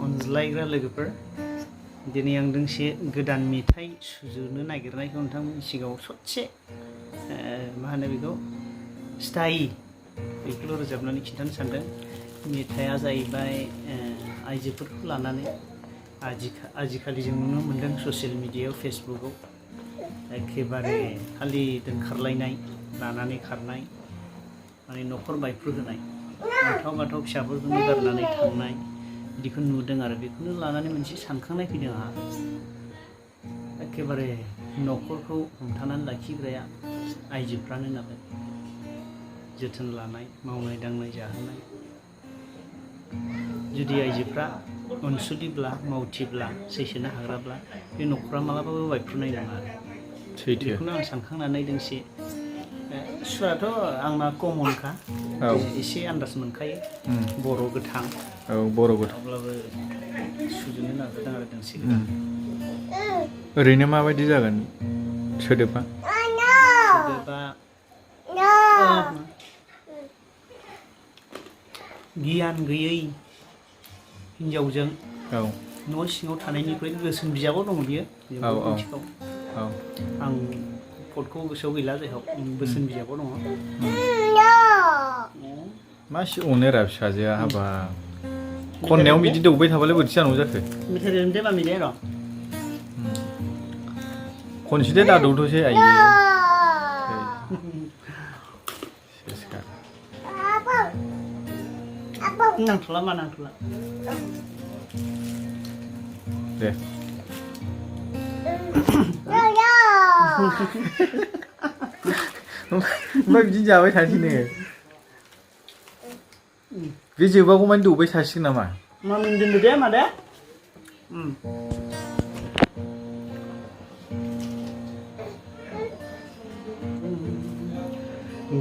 अनज्लायग्रा लोगोफोर दिनै आं दोंसे गोदान मेथाइ सुजुनो नागिरनायखौ नोंथांमोननि सिगाङाव ससे मा होनो बेखौ स्टाइल बेखौल' रोजाबनानै खिन्थानो सानदों। मेथाइआ जाहैबाय आइजोफोरखौ लानानै आजिखालि जों नुनो मोन्दों ससियेल मिडियायाव फेसबुकआव एखेबारे खालि दोनखारलायनाय लानानै खारनाय माने न'खर बायफ्रु होनाय गाथाव गाथाव फिसाफोरखौनो गारनानै थांनाय बिदिखौ नुदों आरो बेखौनो लानानै मोनसे सानखांनाय फैदों आंहा एखेबारे न'खरखौ हमथानानै लाखिग्राया आइजोफ्रानो नालाय जोथोन लानाय मावनाय दांनाय जाहोनाय जुदि आइजोफ्रा अनसुलिब्ला मावथिब्ला सैसोनो हाग्राब्ला बे न'खरा मालाबाबो बायफ्रुनाय नङा आरो बेखौनो आं सानखांनानै दोंसे सुराथ' आंना कमनखा एसे आन्दाज मोनखायो बर' गोथां बर' गोथां अब्लाबो सुजुनो नाजादों आरो दोंसे ओरैनो माबायदि जागोन सोदोबा गियान गैयै हिन्जावजों न' सिङाव थानायनिख्रुइ बोसोन बिजाबाव दङ बियो मिथिगौ आं फटखौ गोसोआव गैला जायहक बोसोन बिजाबाव दङ मासि अनेरा फिसाजोआ हाबा खननायाव बिदि दौबाय थाबालाय बोरैथो जानांगौ जाखो मेथाइ रोजाबनोसै बा मिलाया र' खनसे दा दौथ'सै आइयो नांथ'ला मा नांथ'ला दे ओमफ्राय बिदिनो जाबाय थानोसै नोङो बे जोबागौ मानि दौबाय थासिगोन नामा मामिन दोनदो दे मादे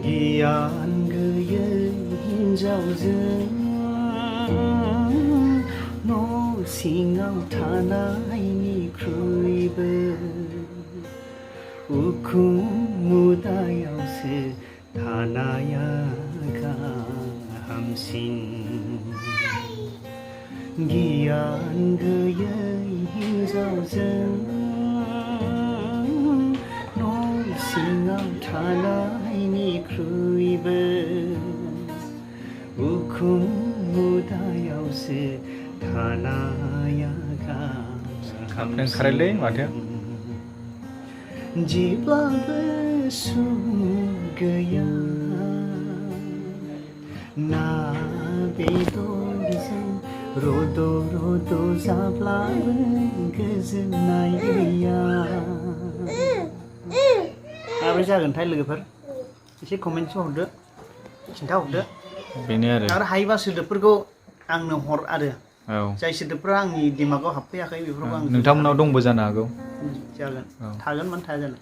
गियान गैयै हिन्जावजों न' सिङाव थानायनिख्रुइबो उखुम मुदायावसो थानाया गाहामसिन गियान गैयै हिन्जावजों न' सिङाव थानायनिख्रुइबो उखुम मुदायावसो थानाया गाबनो ओंखारोलै माथो जेब्लाबो सुख गैया ना बेदरजों रद' रद' जाब्लाबो गोजोननाय गैया माबोरै जागोनथाय लोगोफोर एसे कमेन्टसआव हरदो खिन्थाहरदो बेनो आरो हायोबा सोदोबफोरखौ आंनो हर आरो जाय सोदोबफोरा आंनि दिमागाव हाबफैयाखै बेफोरखौ आं नोंथांमोनाव दंबो जानो हागौ जागोन थागोन मानो थाया जानो